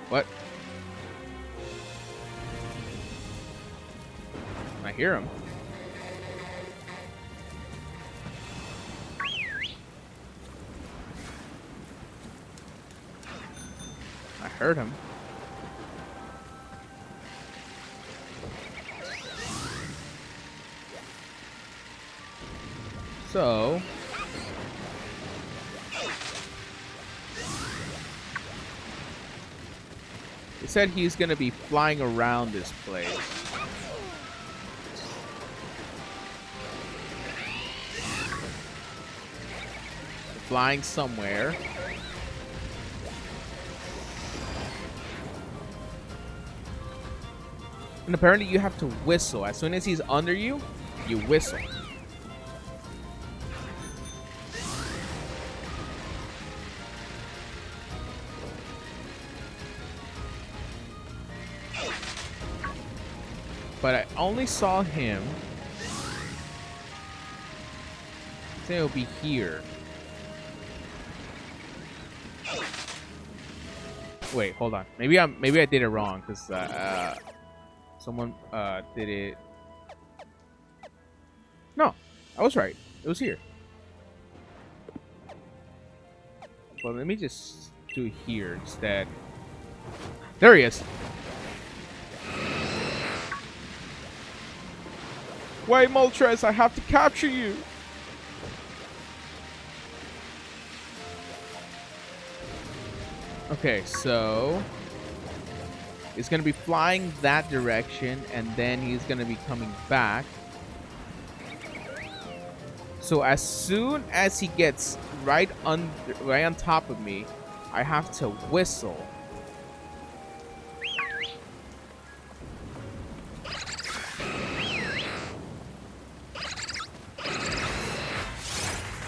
What? I hear him. I heard him. So... he said he's going to be flying around this place. Flying somewhere. And apparently you have to whistle. As soon as he's under you, you whistle. But I only saw him. I think it'll be here. Wait, hold on. Maybe I did it wrong because someone did it. No, I was right. It was here. Well, let me just do it here instead. There he is. Wait, Moltres, I have to capture you. Okay, so he's gonna be flying that direction, and then he's gonna be coming back. So as soon as he gets right on top of me, I have to whistle.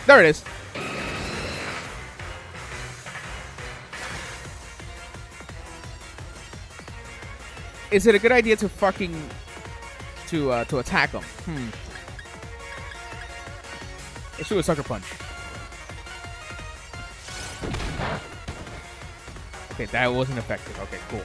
There it is. Is it a good idea to fucking to attack him? Let's do a sucker punch. Okay, that wasn't effective. Okay, cool.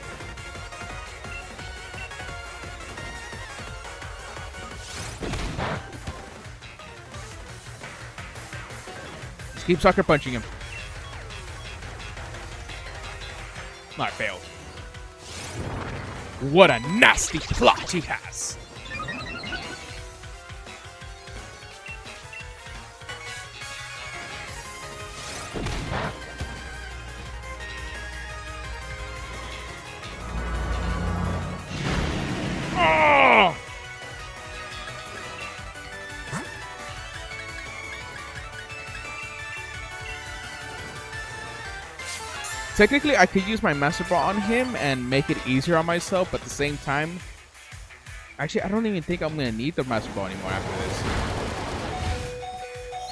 Just keep sucker punching him. No, I failed. What a nasty plot he has. Oh! Technically, I could use my Master Ball on him and make it easier on myself, but at the same time... Actually, I don't even think I'm going to need the Master Ball anymore after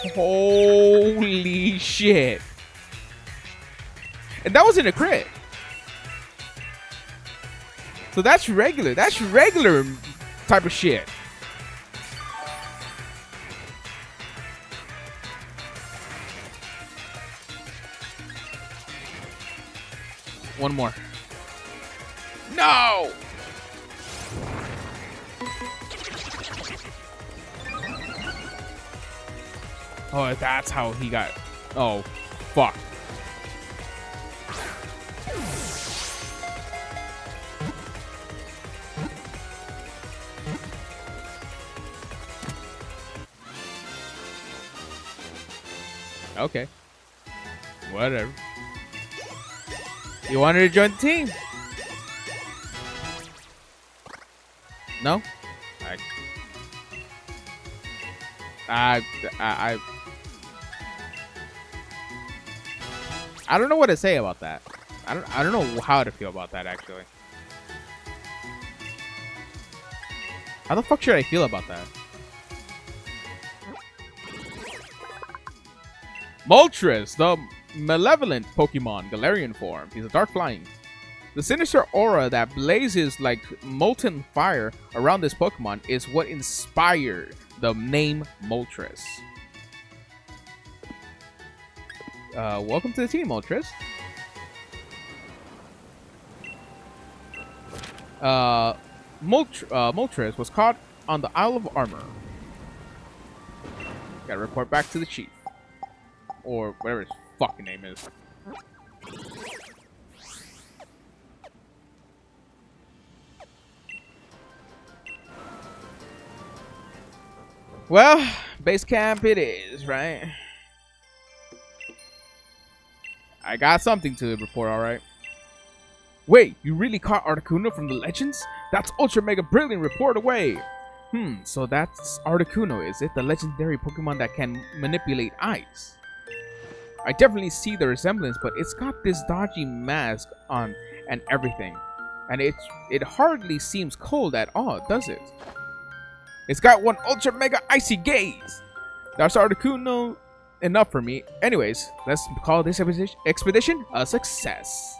this. Holy shit. And that wasn't a crit. So that's regular. That's regular type of shit. One more. No! Oh, that's how he got... Oh, fuck. Okay. Whatever. You wanted to join the team? No? I don't know what to say about that. I don't know how to feel about that actually. How the fuck should I feel about that? Moltres, the malevolent Pokemon, Galarian form. He's a dark flying. The sinister aura that blazes like molten fire around this Pokemon is what inspired the name Moltres. Welcome to the team, Moltres. Moltres was caught on the Isle of Armor. Gotta report back to the chief. Or whatever his fucking name is. Well, base camp it is, right? I got something to report, alright. Wait, you really caught Articuno from the Legends? That's ultra mega brilliant, report away! So that's Articuno, is it? The legendary Pokemon that can manipulate ice. I definitely see the resemblance, but it's got this dodgy mask on and everything. And it hardly seems cold at all, does it? It's got one ultra mega icy gaze! That's Articuno enough for me. Anyways, let's call this expedition a success.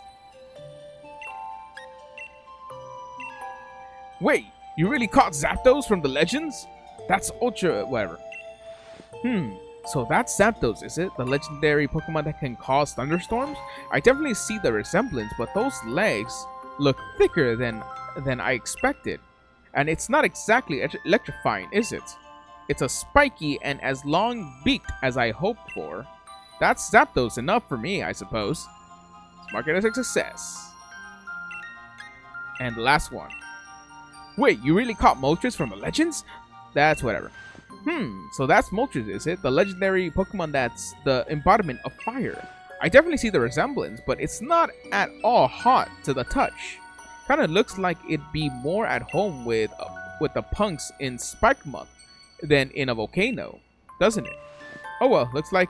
Wait, you really caught Zapdos from the Legends? That's ultra whatever. So that's Zapdos, is it? The legendary Pokemon that can cause thunderstorms? I definitely see the resemblance, but those legs look thicker than I expected. And it's not exactly electrifying, is it? It's a spiky and as long-beaked as I hoped for. That's Zapdos enough for me, I suppose. Let's mark it as a success. And the last one. Wait, you really caught Moltres from the Legends? That's whatever. So that's Moltres, is it? The legendary Pokemon that's the embodiment of fire. I definitely see the resemblance, but it's not at all hot to the touch. Kinda looks like it'd be more at home with the punks in Spike Month than in a volcano, doesn't it? Oh well, looks like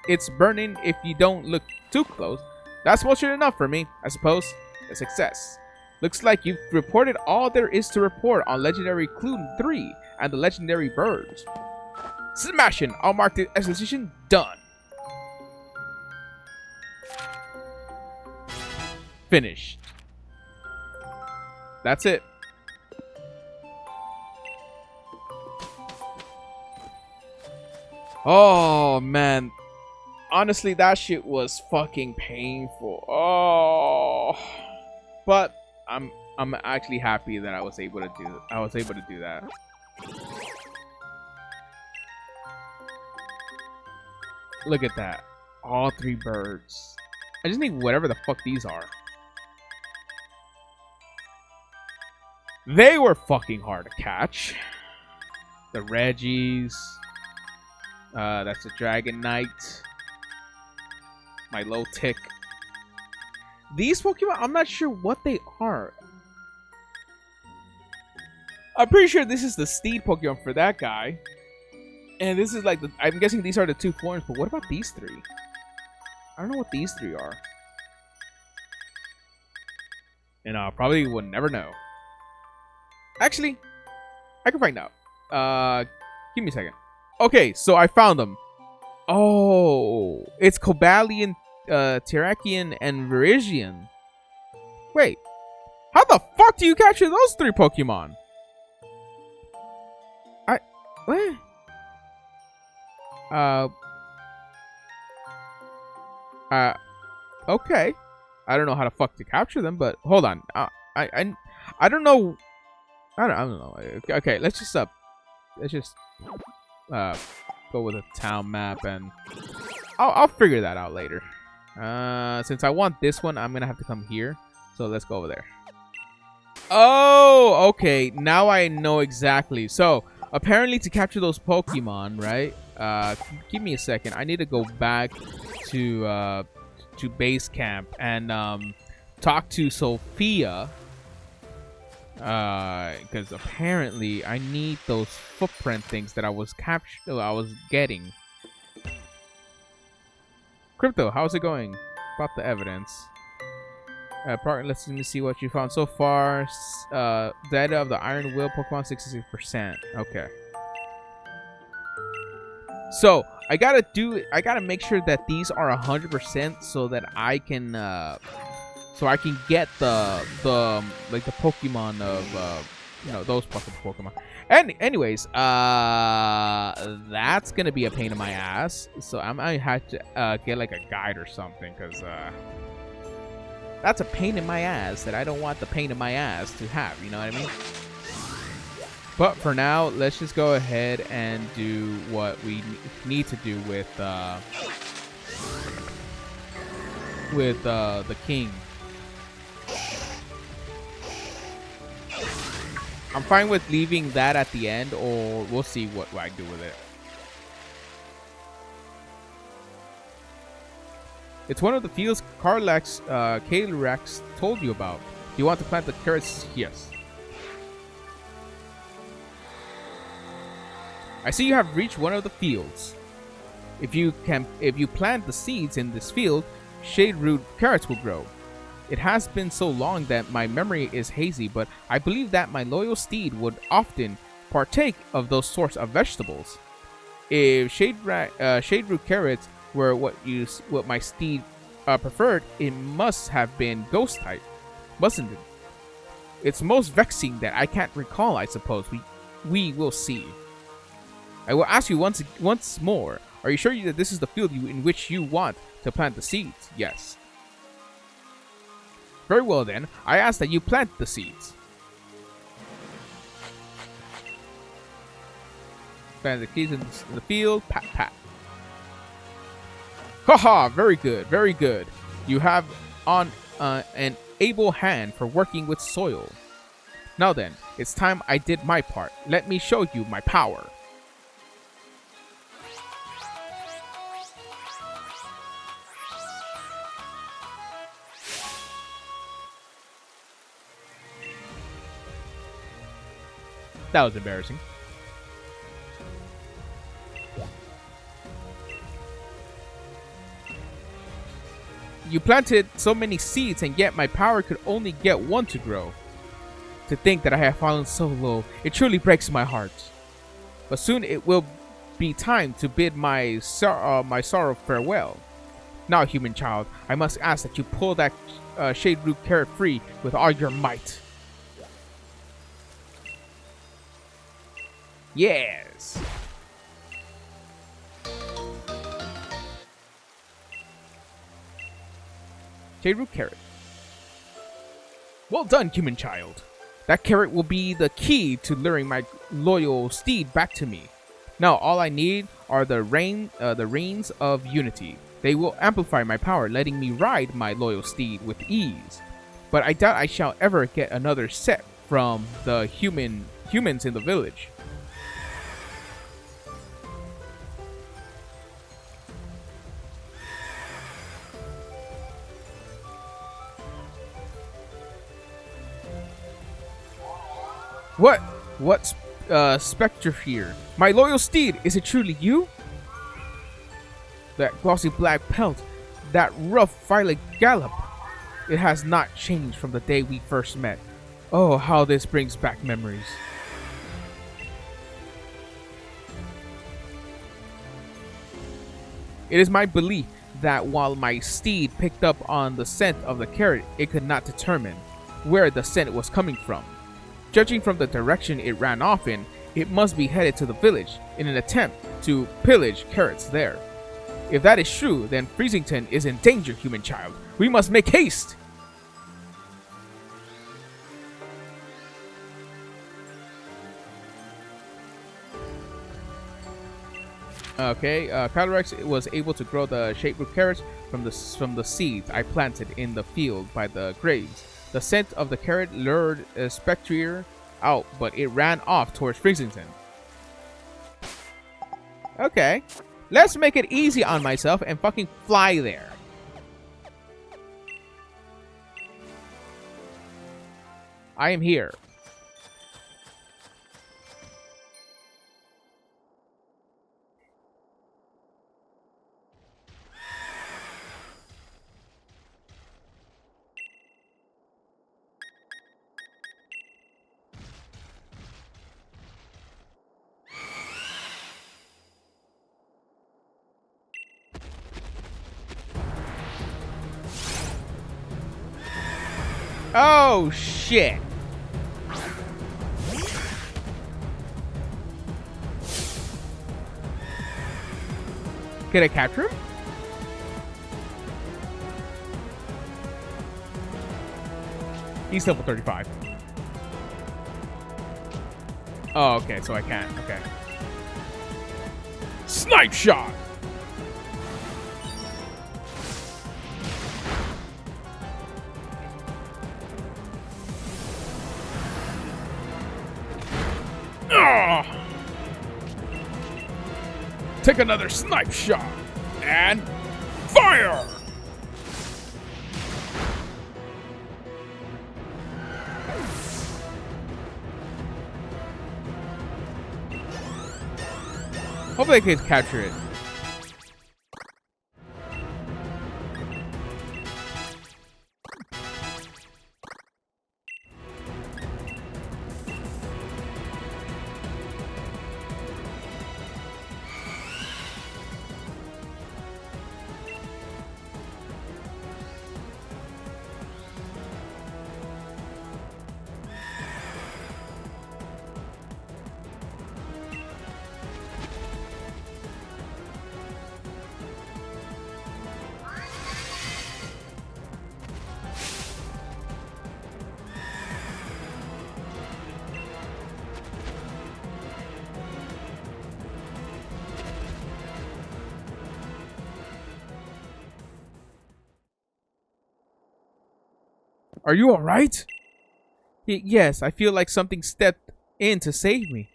it's burning if you don't look too close. That's Moltres enough for me, I suppose. A success. Looks like you've reported all there is to report on Legendary Clune 3 and the Legendary Birds. Smashing! I'll mark the exposition done. Finished. That's it. Oh, man. Honestly, that shit was fucking painful. Oh. But I'm actually happy that I was able to do that. Look at that. All 3 birds. I just need whatever the fuck these are. They were fucking hard to catch. The Reggies. That's the Dragonite. My low tick. These Pokemon, I'm not sure what they are. I'm pretty sure this is the Steed Pokemon for that guy. And this is like I'm guessing these are the 2 forms, but what about these 3? I don't know what these 3 are. And I probably would never know. Actually, I can find out. Give me a second. Okay, so I found them. Oh, it's Cobalion, Terrakion, and Virizion. Wait, how the fuck do you capture those 3 Pokemon? What? Okay. I don't know how the fuck to capture them, but hold on. I don't know. I don't know. Okay, let's just go with a town map, and I'll figure that out later. Since I want this one, I'm gonna have to come here. So let's go over there. Oh, okay. Now I know exactly. So apparently, to capture those Pokemon, right? Give me a second. I need to go back to base camp and talk to Sophia. Because apparently I need those footprint things that I was getting. Crypto, how's it going? About the evidence. Let's see what you found so far. Data of the Iron Will Pokemon 66%. Okay. So I gotta make sure that these are 100% so that I can get the Pokemon of those fucking Pokemon. And anyways, that's gonna be a pain in my ass. So I might have to get like a guide or something, because That's a pain in my ass that I don't want the pain in my ass to have, you know what I mean? But for now, let's just go ahead and do what we need to do with the king. I'm fine with leaving that at the end, or we'll see what I do with it. It's one of the fields Calyrex told you about. Do you want to plant the carrots? Yes. I see you have reached one of the fields. If you plant the seeds in this field, shade root carrots will grow. It has been so long that my memory is hazy, but I believe that my loyal steed would often partake of those sorts of vegetables. If shade root carrots were what my steed preferred, it must have been ghost type, mustn't it? It's most vexing that I can't recall. I suppose we will see. I will ask you once more. Are you sure that this is the field in which you want to plant the seeds? Yes. Very well then. I ask that you plant the seeds. Plant the seeds in the field. Pat pat. Haha, very good, very good. You have on an able hand for working with soil. Now then, it's time I did my part. Let me show you my power. That was embarrassing. You planted so many seeds, and yet my power could only get one to grow. To think that I have fallen so low, it truly breaks my heart. But soon it will be time to bid my sorrow farewell. Now, human child, I must ask that you pull that shade root carrot free with all your might. Yes. Shade root carrot. Well done, human child. That carrot will be the key to luring my loyal steed back to me. Now all I need are the reins of unity. They will amplify my power, letting me ride my loyal steed with ease. But I doubt I shall ever get another set from the humans in the village. What spectre here? My loyal steed, is it truly you? That glossy black pelt, that rough violet gallop. It has not changed from the day we first met. Oh, how this brings back memories. It is my belief that while my steed picked up on the scent of the carrot, it could not determine where the scent was coming from. Judging from the direction it ran off in, it must be headed to the village in an attempt to pillage carrots there. If that is true, then Freezington is in danger, human child. We must make haste! Okay, Calyrex was able to grow the shade-root carrots from the seeds I planted in the field by the graves. The scent of the carrot lured Spectre out, but it ran off towards Freezington. Okay, let's make it easy on myself and fucking fly there. I am here. Oh, shit. Can I capture him? He's level 35. Oh, okay, so I can't. Okay. Snipe shot! Ugh! Take another snipe shot. And fire! Hopefully I can capture it. Are you alright? Yes, I feel like something stepped in to save me.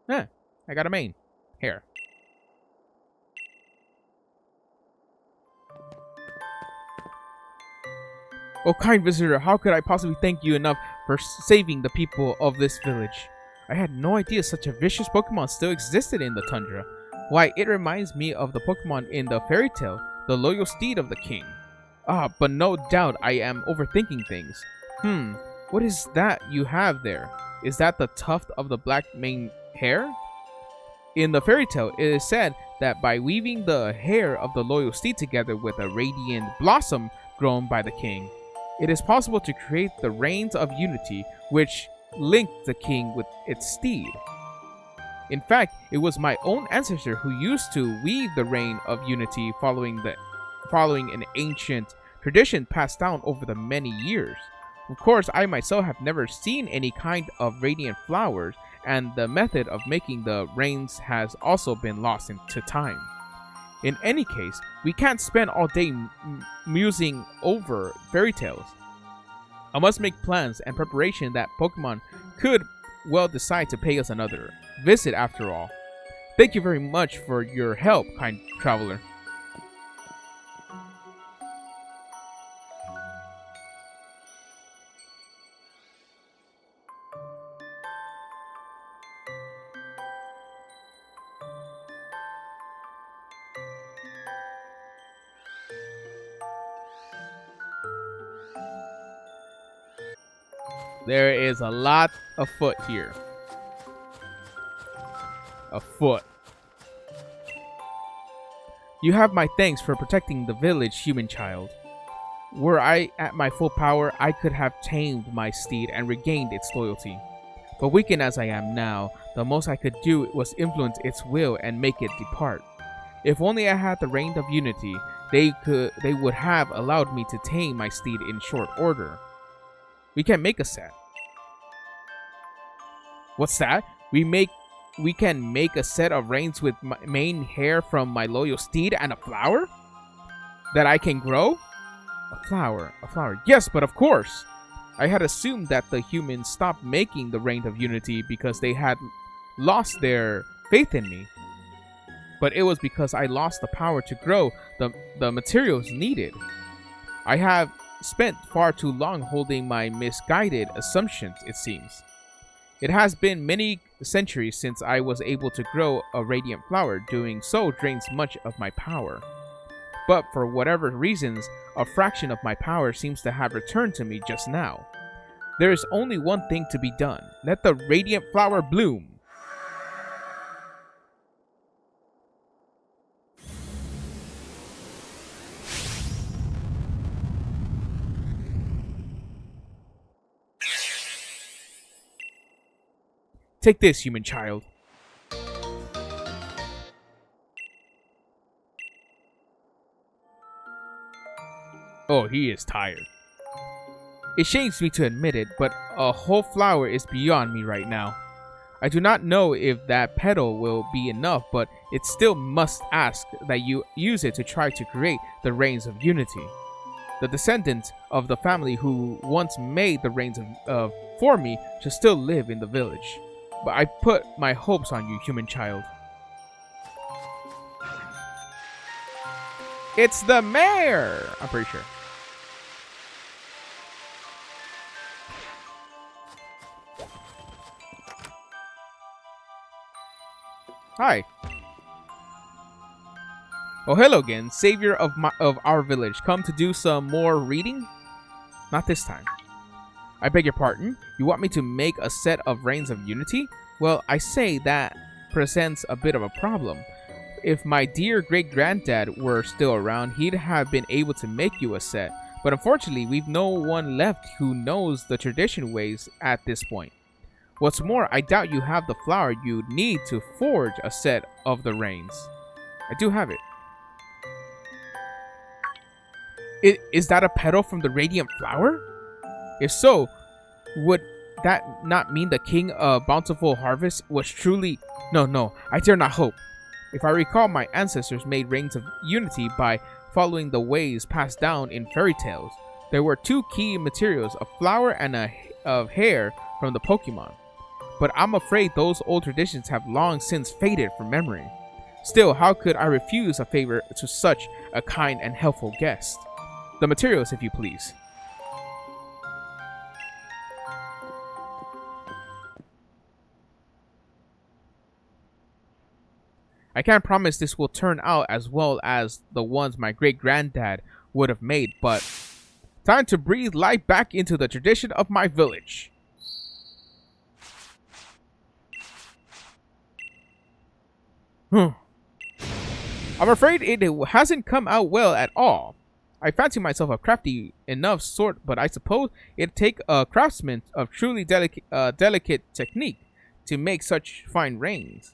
Huh, I got a main. Here. Oh, kind visitor, how could I possibly thank you enough for saving the people of this village? I had no idea such a vicious Pokemon still existed in the tundra. Why, it reminds me of the Pokemon in the fairy tale, the loyal steed of the king. Ah, but no doubt I am overthinking things. What is that you have there? Is that the tuft of the black mane hair? In the fairy tale, it is said that by weaving the hair of the loyal steed together with a radiant blossom grown by the king, it is possible to create the Reins of Unity, which linked the king with its steed. In fact, it was my own ancestor who used to weave the Reign of Unity following an ancient tradition passed down over the many years. Of course, I myself have never seen any kind of radiant flowers, and the method of making the reins has also been lost to time. In any case, we can't spend all day musing over fairy tales. I must make plans and preparation that Pokemon could well decide to pay us another visit after all. Thank you very much for your help, kind traveler. There is a lot afoot here. Afoot. You have my thanks for protecting the village, human child. Were I at my full power, I could have tamed my steed and regained its loyalty. But weakened as I am now, the most I could do was influence its will and make it depart. If only I had the Reign of Unity, they would have allowed me to tame my steed in short order. We can make a set. What's that? We can make a set of reins with mane hair from my loyal steed and a flower that I can grow? A flower. Yes, but of course. I had assumed that the humans stopped making the Reign of Unity because they had lost their faith in me. But it was because I lost the power to grow the materials needed. I have spent far too long holding my misguided assumptions, it seems. It has been many centuries since I was able to grow a radiant flower. Doing so drains much of my power. But for whatever reasons, a fraction of my power seems to have returned to me just now. There is only one thing to be done. Let the radiant flower bloom. Take this, human child. Oh, he is tired. It shames me to admit it, but a whole flower is beyond me right now. I do not know if that petal will be enough, but it still must ask that you use it to try to create the Rains of Unity. The descendants of the family who once made the Rains for me should still live in the village. But I put my hopes on you, human child. It's the mayor! I'm pretty sure. Hi. Oh, hello again, savior of our village. Come to do some more reading? Not this time. I beg your pardon? You want me to make a set of Rains of Unity? Well, I say that presents a bit of a problem. If my dear great-granddad were still around, he'd have been able to make you a set. But unfortunately, we've no one left who knows the tradition ways at this point. What's more, I doubt you have the flour you'd need to forge a set of the Rains. I do have it. Is that a petal from the Radiant Flower? If so, would that not mean the King of Bountiful Harvest was truly... No, I dare not hope. If I recall, my ancestors made Rains of Unity by following the ways passed down in fairy tales. There were two key materials, a flower and of hair from the Pokemon. But I'm afraid those old traditions have long since faded from memory. Still, how could I refuse a favor to such a kind and helpful guest? The materials, if you please. I can't promise this will turn out as well as the ones my great-granddad would have made, but time to breathe life back into the tradition of my village. I'm afraid it hasn't come out well at all. I fancy myself a crafty enough sort, but I suppose it'd take a craftsman of truly delicate technique to make such fine Rains.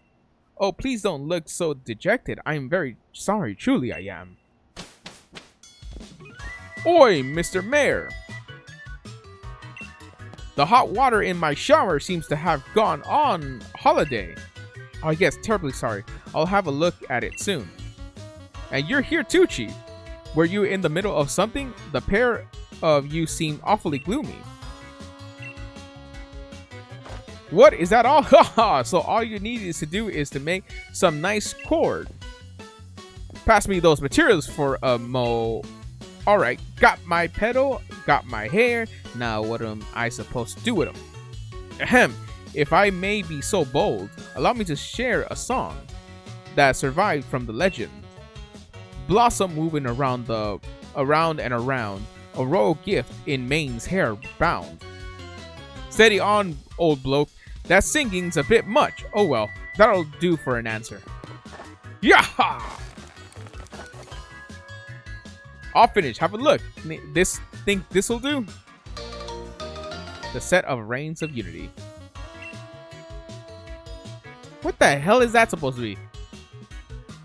Oh, please don't look so dejected. I am very sorry, truly I am. Oi, Mr. Mayor! The hot water in my shower seems to have gone on holiday. Oh, yes, terribly sorry. I'll have a look at it soon. And you're here too, Chief. Were you in the middle of something? The pair of you seem awfully gloomy. What? Is that all? Haha, so all you need is to do is to make some nice cord. Pass me those materials for a mo. Alright, got my petal, got my hair. Now what am I supposed to do with them? Ahem. If I may be so bold, allow me to share a song that survived from the legend. Blossom moving around and around, a royal gift in Maine's hair bound. Steady on, old bloke. That singing's a bit much. Oh well, that'll do for an answer. Yaha! All finished. Have a look. Think this'll do? The set of Rains of Unity. What the hell is that supposed to be?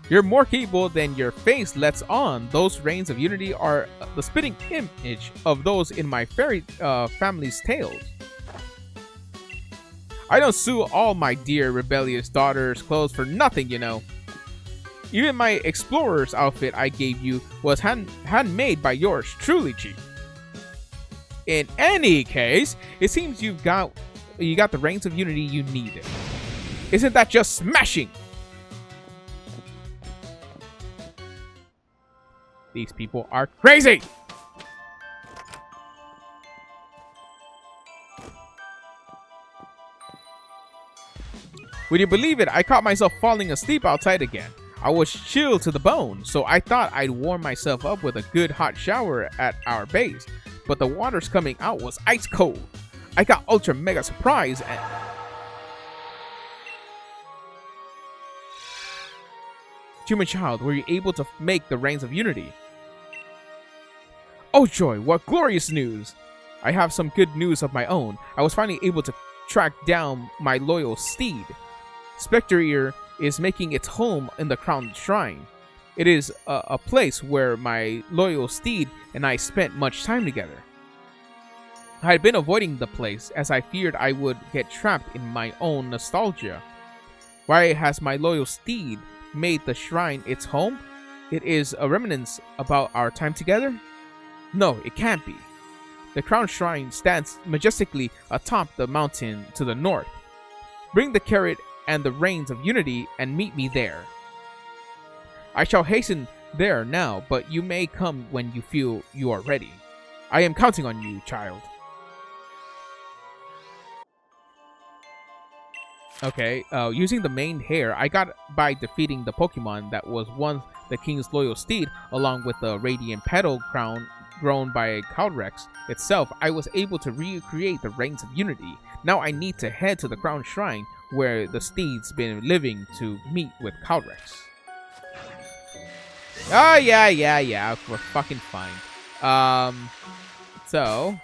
You're more capable than your face lets on. Those Rains of Unity are the spitting image of those in my fairy family's tales. I don't sue all my dear rebellious daughter's clothes for nothing, you know. Even my explorer's outfit I gave you was handmade by yours truly, Chief. In any case, it seems you got the Rains of Unity you needed. Isn't that just smashing? These people are crazy! Would you believe it? I caught myself falling asleep outside again. I was chilled to the bone, so I thought I'd warm myself up with a good hot shower at our base. But the water's coming out was ice cold. I got ultra mega surprised and... Human child, were you able to make the Rains of Unity? Oh joy, what glorious news! I have some good news of my own. I was finally able to track down my loyal steed. Spectre Ear is making its home in the Crown Shrine. It is a place where my loyal steed and I spent much time together. I had been avoiding the place as I feared I would get trapped in my own nostalgia. Why has my loyal steed made the shrine its home? It is a remnants about our time together? No, it can't be. The Crown Shrine stands majestically atop the mountain to the north. Bring the carrot and the reins of unity and meet me there. I shall hasten there now, but you may come when you feel you are ready. I am counting on you, child. Okay, using the maned hair, I got by defeating the Pokemon that was once the king's loyal steed, along with the radiant petal crown grown by Calyrex itself. I was able to recreate the Reins of Unity. Now I need to head to the Crown Shrine where the steed's been living to meet with Calyrex. Oh, yeah, we're fucking fine. So,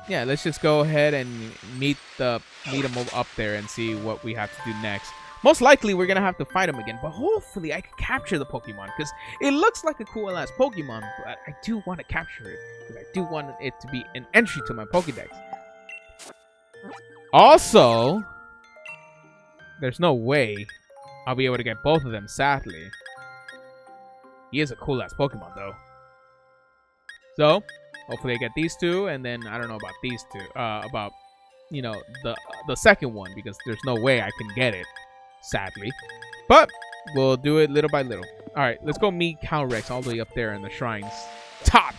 yeah, let's just go ahead and meet him up there and see what we have to do next. Most likely, we're gonna have to fight him again, but hopefully I can capture the Pokemon, because it looks like a cool-ass Pokemon, but I do want to capture it, because I do want it to be an entry to my Pokedex. Also, there's no way I'll be able to get both of them, sadly. He is a cool-ass Pokemon, though. So, hopefully I get these two, and then I don't know about these two. About, you know, the second one, because there's no way I can get it, sadly. But we'll do it little by little. All right, let's go meet Calyrex all the way up there in the shrine's top.